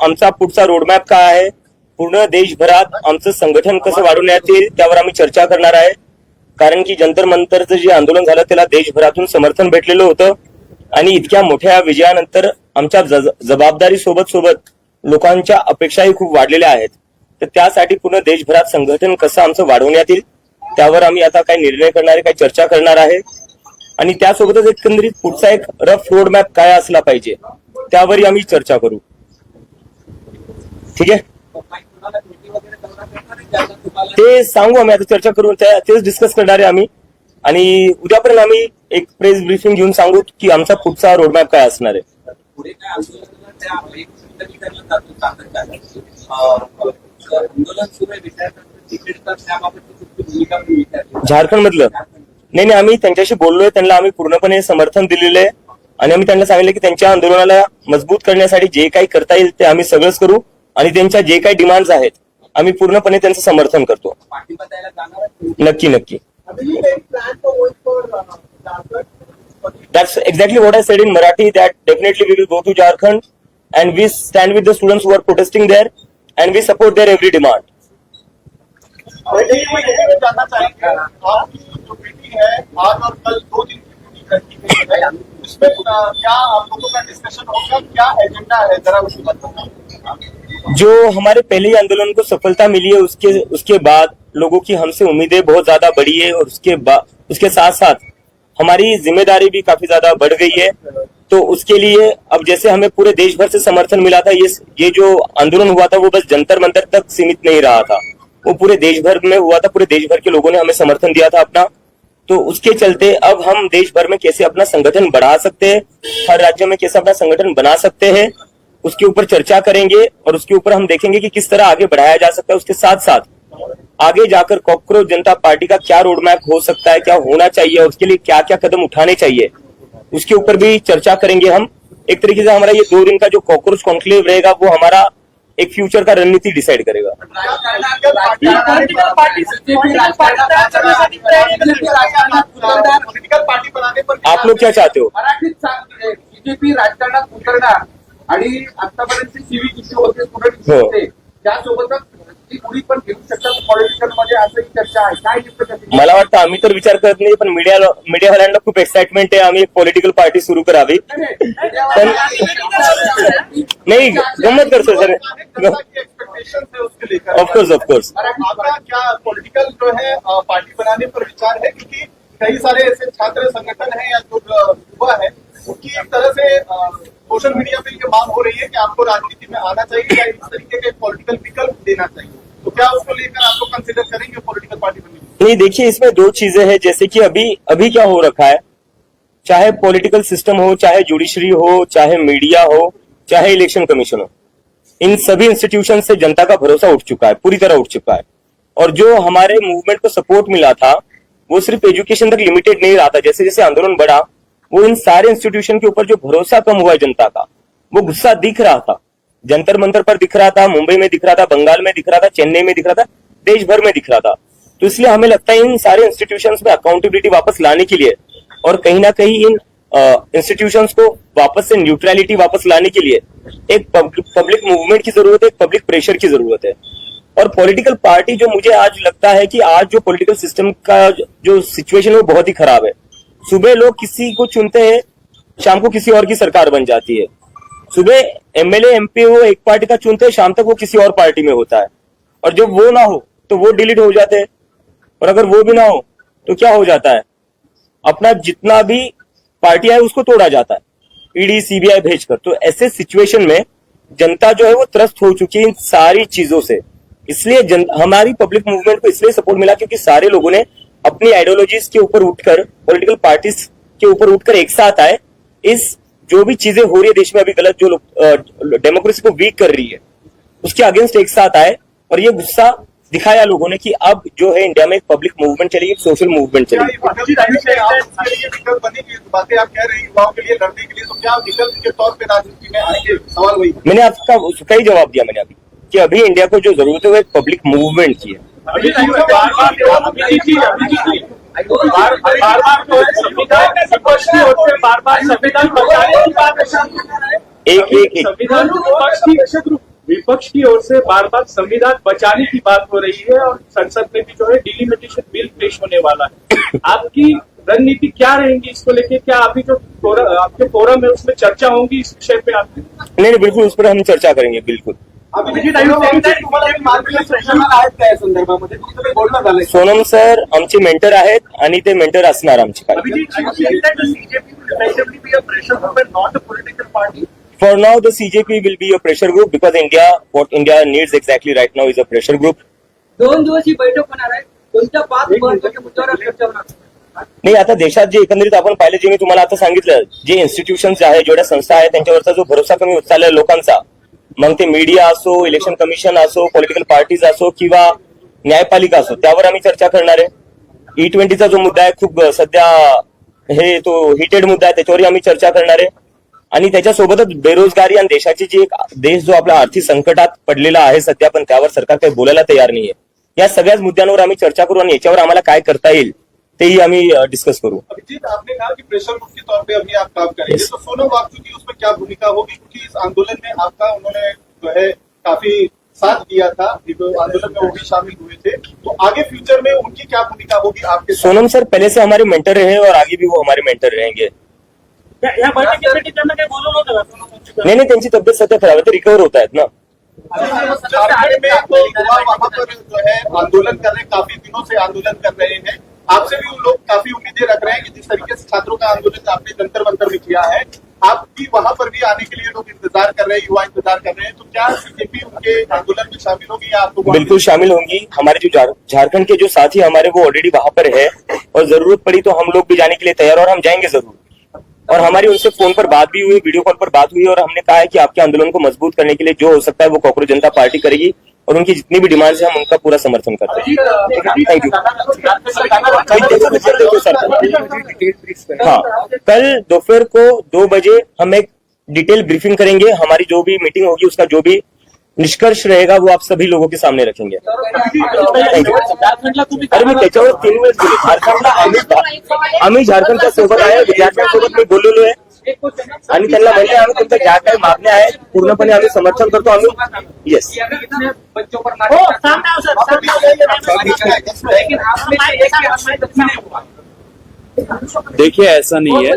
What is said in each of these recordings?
आमचा पुढचा रोडमॅप काय आहे, पूर्ण देशभरात आमचं संघटन कसं वाढवण्यात येईल त्यावर आम्ही चर्चा करणार आहे. कारण की जंतर मंतरचं जे आंदोलन झालं त्याला देशभरातून समर्थन भेटलेलं होतं आणि इतक्या मोठ्या विजयानंतर आमच्या जबाबदारी सोबत लोकांच्या अपेक्षाही खूप वाढलेल्या आहेत. तर त्यासाठी पूर्ण देशभरात संघटन कसं आमचं वाढवण्यात येईल त्यावर आम्ही आता काही निर्णय करणार आहे, काही चर्चा करणार आहे. आणि त्यासोबतच एकंदरीत पुढचा एक रफ रोडमॅप काय असला पाहिजे त्यावरही आम्ही चर्चा करू. ठीक आहे, ते सांगू आम्ही, आता चर्चा करू, तेच डिस्कस करणार आहे आम्ही. आणि उद्यापर्यंत आम्ही एक प्रेस ब्रीफिंग घेऊन सांगू की आमचा पुढचा रोडमॅप काय असणार आहे. झारखंड मधलं नाही, आम्ही त्यांच्याशी बोललोय, त्यांना आम्ही पूर्णपणे समर्थन दिलेलं आहे आणि आम्ही त्यांना सांगितलं की त्यांच्या आंदोलनाला मजबूत करण्यासाठी जे काही करता येईल ते आम्ही सगळंच करू आणि त्यांच्या जे काही डिमांड्स आहेत आम्ही पूर्णपणे त्यांचं समर्थन करतो. नक्की. That's exactly what I said in Marathi, that definitely we will go to Jharkhand and we stand with the students who are protesting there and we support their every demand. जानना चाहेंगे आपकी जो मीटिंग है आज और कल 2 दिन की मीटिंग है, उसमें क्या आप लोगों का डिस्कशन होगा, क्या एजेंडा है, जरा उसकी बात बताओ. जो हमारे पहले ही आंदोलन को सफलता मिली है उसके बाद लोगों की हमसे उम्मीदें बहुत ज्यादा बढ़ी है और उसके साथ साथ हमारी जिम्मेदारी भी काफी ज्यादा बढ़ गई है. तो उसके लिए अब जैसे हमें पूरे देश भर से समर्थन मिला था, ये जो आंदोलन हुआ था वो बस जंतर मंतर तक सीमित नहीं रहा था, वो पूरे देश भर में हुआ था. पूरे देश भर के लोगों ने हमें समर्थन दिया था अपना. तो उसके चलते अब हम देश भर में कैसे अपना संगठन बढ़ा सकते हैं, हर राज्य में कैसे अपना संगठन बना सकते हैं, उसके ऊपर चर्चा करेंगे और उसके ऊपर हम देखेंगे कि किस तरह आगे बढ़ाया जा सकता है. उसके साथ साथ आगे जाकर कॉकरोच जनता पार्टी का क्या रोडमैप हो सकता है, क्या होना चाहिए, उसके लिए क्या क्या कदम उठाने चाहिए, उसके ऊपर भी चर्चा करेंगे हम. एक तरीके से हमारा ये 2 दिन का जो कॉकरोच कॉन्क्लेव रहेगा वो हमारा एक फ्यूचर का रणनीति डिसाइड करेगा. आप लोग क्या चाहते हो? बीजेपी राजकारणात उतरणार आणि आतापर्यंत सिव्हिक इश्यू होते, स्टुडंट होते, त्यासोबतच पुढे पण घेऊ शकतात पॉलिटिकल मध्ये, असं चर्चा आहे. काय मला वाटतं आम्ही तर विचार करत नाही, पण मीडियावाल्यांना खूप एक्साइटमेंट आहे आम्ही एक पॉलिटिकल पार्टी सुरू करावी. पण नाही, गंमत करतो सर. ऑफकोर्स आपका क्या पॉलिटिकल जो है पार्टी बनाने पर विचार है, क्योंकि कई सारे ऐसे छात्र संगठन है या जो युवा है उनकी एक तरह से सोशल मीडिया पे ये मांग हो रही है कि आपको राजनीति में आना चाहिए या इस तरीके का पॉलिटिकल विकल्प देना चाहिए. तो क्या उसको लेकर आपको कंसिडर करेंगे पॉलिटिकल पार्टी बनने? नहीं, देखिए इसमें 2 चीजें हैं. जैसे कि अभी क्या हो रखा है, चाहे पॉलिटिकल सिस्टम हो, चाहे जुडिशरी हो, चाहे मीडिया हो, चाहे इलेक्शन कमीशन हो, इन सभी इंस्टीट्यूशन से जनता का भरोसा उठ चुका है, पूरी तरह उठ चुका है. और जो हमारे मूवमेंट को सपोर्ट मिला था वो सिर्फ एजुकेशन तक लिमिटेड नहीं रहा था. जैसे जैसे आंदोलन बढ़ा वो इन सारे इंस्टीट्यूशन के ऊपर जो भरोसा कम हुआ है जनता का, वो गुस्सा दिख रहा था. जंतर मंतर पर दिख रहा था, मुंबई में दिख रहा था, बंगाल में दिख रहा था, चेन्नई में दिख रहा था, देश भर में दिख रहा था. तो इसलिए हमें लगता है इन सारे इंस्टीट्यूशंस में अकाउंटेबिलिटी वापस लाने के लिए और कहीं ना कहीं इन इंस्टीट्यूशंस को वापस से न्यूट्रलिटी वापस लाने के लिए एक पब्लिक मूवमेंट की जरूरत है, एक पब्लिक प्रेशर की जरूरत है. और पॉलिटिकल पार्टी जो मुझे आज लगता है कि आज जो पॉलिटिकल सिस्टम का जो सिचुएशन है वो बहुत ही खराब है. सुबह लोग किसी को चुनते हैं, शाम को किसी और की सरकार बन जाती है. सुबह एमएलए एमपी वो एक पार्टी का चुनते हैं, शाम तक वो किसी और पार्टी में होता है. और जब वो ना हो तो वो डिलीट हो जाते हैं, और अगर वो भी ना हो तो क्या हो जाता है, अपना जितना भी पार्टी है उसको तोड़ा जाता है ईडी सीबीआई भेजकर. तो ऐसे सिचुएशन में जनता जो है वो त्रस्त हो चुकी है इन सारी चीजों से. इसलिए हमारी पब्लिक मूवमेंट को इसलिए सपोर्ट मिला क्योंकि सारे लोगों ने अपनी आइडियोलॉजीज के ऊपर उठकर, पॉलिटिकल पार्टीज के ऊपर उठकर एक साथ आए. इस जो भी चीजें हो रही है देश में अभी गलत, जो डेमोक्रेसी को वीक कर रही है, उसके अगेंस्ट एक साथ आए और ये गुस्सा दिखाया लोगों ने कि अब जो है इंडिया में एक पब्लिक मूवमेंट चलेगी, एक सोशल मूवमेंट चलेगी. बातें आप कह रहे हैं युवाओं के लिए लड़ने के लिए, तो क्या विकल्प के तौर पर राजनीति में आएंगे? सवाल वही. मैंने आपका उसका ही जवाब दिया मैंने अभी कि अभी इंडिया को जो जरूरत है वो एक पब्लिक मूवमेंट की है. विपक्ष की ओर से बार बार संविधान बचाने की बात हो रही है और संसद में भी जो है डिलिमिटेशन बिल पेश होने वाला है। आपकी रणनीति क्या रहेगी इसको लेके? क्या अभी जो आपके फोरम है उसमें चर्चा होगी इस विषय पे आपकी? नहीं, बिल्कुल उस पर हम चर्चा करेंगे, बिल्कुल. सोनम सर आमचे मेंटर आहेत आणि ते मेंटर असणार आमचे काय. For now, the CJP will be a pressure group because what India needs exactly right now is a pressure group. 2 दिवस ही बैठक होणार आहे. कोणत्या 5 महत्त्वाच्या मुद्द्यावर चर्चा होणार? नाही, आता देशात जे एकंदरीत आपण पाहिलं, जे मी तुम्हाला आता सांगितलं, जे इन्स्टिट्यूशन्स आहे, जेवढ्या संस्था आहेत, त्यांच्यावरचा जो भरोसा कमी होत चाललाय लोकांचा, मग ते मीडिया असो, इलेक्शन कमिशन असो, पॉलिटिकल पार्टीज असो किंवा न्यायपालिका असो, त्यावर आम्ही चर्चा करणार आहे. E20चा जो मुद्दा आहे, खूप सध्या हे तो हिटेड मुद्दा आहे, त्याच्यावरही आम्ही चर्चा करणार आहे. आणि त्याच्यासोबतच बेरोजगारी आणि देशाची जी एक देश जो आपल्या आर्थिक संकटात पडलेला आहे सध्या, पण त्यावर सरकार काही बोलायला तयार नाहीये. या सगळ्याच मुद्द्यांवर आम्ही चर्चा करू आणि याच्यावर आम्हाला काय करता येईल तेही आम्ही डिस्कस करू. अभिजीत, आपने कहा कि प्रेशर ग्रुप के तौर पे अभी आप काम करेंगे, तो सोनम वांगचुक की उसमें क्या भूमिका होगी? क्योंकि इस आंदोलन में आपका उन्होंने जो है काफी साथ दिया था, आंदोलन में वो भी शामिल हुए थे, तो आगे फ्यूचर में उनकी क्या भूमिका होगी आपके? सोनम सर पहले से हमारे मेंटर रहे और आगे भी वो हमारे मेंटर रहेंगे. नहीं, त्यांची तब्येत सध्या खराब आहे, ते रिकवर होत आहेत ना. झारखंड में तो युवा वहां पर जो है आंदोलन कर रहे हैं, काफी दिनों से आंदोलन कर रहे हैं. आपसे भी उन लोग काफी उम्मीदें रख रहे हैं कि जिस तरीके से छात्रों का आंदोलन आपने जंतर मंतर में किया है, आप भी वहां पर भी आने के लिए लोग इंतजार कर रहे हैं, युवा इंतजार कर रहे हैं, तो क्या सीजेपी उनके आंदोलन में शामिल होगी या आपको? बिल्कुल शामिल होंगी. हमारे जो झारखंड के जो साथी हमारे वो ऑलरेडी वहां पर है और जरूरत पड़ी तो हम लोग भी जाने के लिए तैयार, और हम जाएंगे जरूर. और हमारी उनसे फोन पर बात भी हुई, वीडियो कॉल पर बात हुई, और हमने कहा है कि आपके आंदोलन को मजबूत करने के लिए जो हो सकता है वो कॉकरोच जनता पार्टी करेगी, और उनकी जितनी भी डिमांड्स है हम उनका पूरा समर्थन करते हैं. Thank you. हाँ, कल दोपहर को 2 बजे हम एक डिटेल ब्रीफिंग करेंगे. हमारी जो भी मीटिंग होगी उसका जो भी निष्कर्ष रहेगा वो आप सभी लोगों के सामने रखेंगे. अरे मी त्याच्यावर 3 वेळेस बोलू. झारखंडला आम्ही झारखंडच्या सोबत आहे, विद्यार्थ्यांसोबत मी बोललेलो आहे आणि त्यांना म्हणले आम्ही तुमच्या ज्या काही मागण्या आहेत पूर्णपणे आम्ही समर्थन करतो. आम्ही येस. बच्चों पर मार देखिए, ऐसा नहीं है.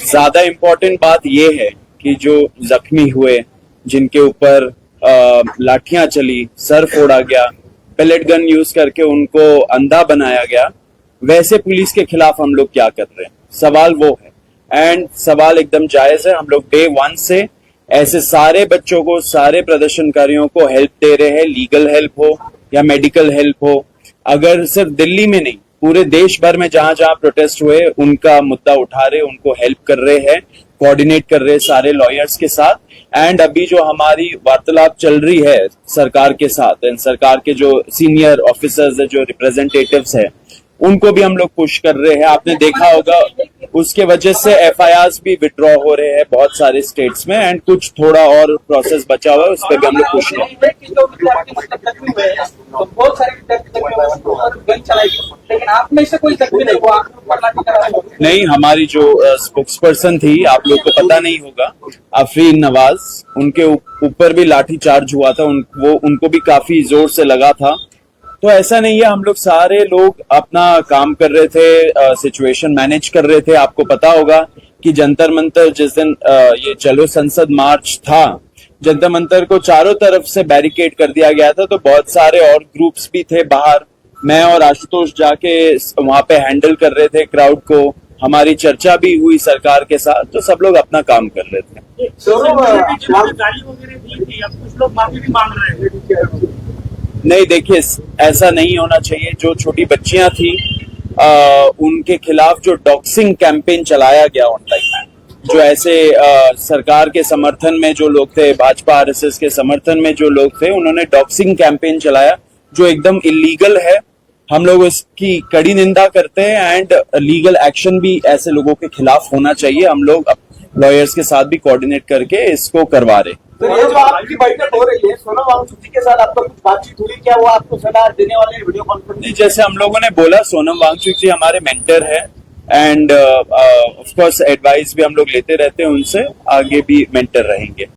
ज्यादा इम्पोर्टेंट बात ये है कि जो जख्मी हुए, जिनके ऊपर लाठियां चली, सर फोड़ा गया, पेलेट गन यूज करके उनको अंधा बनाया गया, वैसे पुलिस के खिलाफ हम लोग क्या कर रहे हैं, सवाल वो है. एंड सवाल एकदम जायज है. हम लोग डे 1 से ऐसे सारे बच्चों को, सारे प्रदर्शनकारियों को हेल्प दे रहे हैं, लीगल हेल्प हो या मेडिकल हेल्प हो. अगर सिर्फ दिल्ली में नहीं, पूरे देश भर में जहां जहां प्रोटेस्ट हुए उनका मुद्दा उठा रहे, उनको हेल्प कर रहे हैं, कोऑर्डिनेट कर रहे हैं सारे लॉयर्स के साथ. एंड अभी जो हमारी वार्तालाप चल रही है सरकार के साथ, एंड सरकार के जो सीनियर ऑफिसर्स है, जो रिप्रेजेंटेटिव्स है, उनको भी हम लोग पुश कर रहे हैं. आपने देखा होगा उसके वजह से FIRs भी विड्रॉ हो रहे हैं बहुत सारे स्टेट्स में, एंड कुछ थोड़ा और प्रोसेस बचा हुआ है, उस पर भी हम लोग पुश कर रहे हैं. बहुत सारे गन चलाई, लेकिन आप में से कोई जख्मी नहीं हुआ? नहीं, हमारी जो स्पोक्स पर्सन थी, आप लोग को पता नहीं होगा, अफरीन नवाज, उनके ऊपर भी लाठी चार्ज हुआ था. उनको भी काफी जोर से लगा था. तो ऐसा नहीं है, हम लोग सारे लोग अपना काम कर रहे थे, सिचुएशन मैनेज कर रहे थे. आपको पता होगा कि जंतर मंतर जिस दिन ये चलो संसद मार्च था, जंतर मंतर को चारों तरफ से बैरिकेड कर दिया गया था. तो बहुत सारे और ग्रुप्स भी थे बाहर. मैं और आशुतोष जाके वहां पे हैंडल कर रहे थे क्राउड को. हमारी चर्चा भी हुई सरकार के साथ, तो सब लोग अपना काम कर रहे थे. कुछ लोग माफी भी मांग रहे हैं. नहीं, देखिए, ऐसा नहीं होना चाहिए. जो छोटी बच्चियां थी उनके खिलाफ जो डॉक्सिंग कैंपेन चलाया गया ऑनलाइन, जो ऐसे सरकार के समर्थन में जो लोग थे, भाजपा RSS के समर्थन में जो लोग थे, उन्होंने डॉक्सिंग कैंपेन चलाया जो एकदम इलीगल है. हम लोग इसकी कड़ी निंदा करते हैं, एंड लीगल एक्शन भी ऐसे लोगों के खिलाफ होना चाहिए. हम लोग लॉयर्स के साथ भी कोऑर्डिनेट करके इसको करवा रहे. तो ये जो आपकी बैठक हो रही है, सोनम वांगचुक जी के साथ आपका कुछ बातचीत हुई क्या? वो आपको सलाह देने वाले वीडियो कॉन्फ्रेंस? नहीं, जैसे हम लोगों ने बोला, सोनम वांगचुक जी हमारे मेंटर है, एंड ऑफ कोर्स एडवाइस भी हम लोग लेते रहते हैं उनसे, आगे भी मेंटर रहेंगे.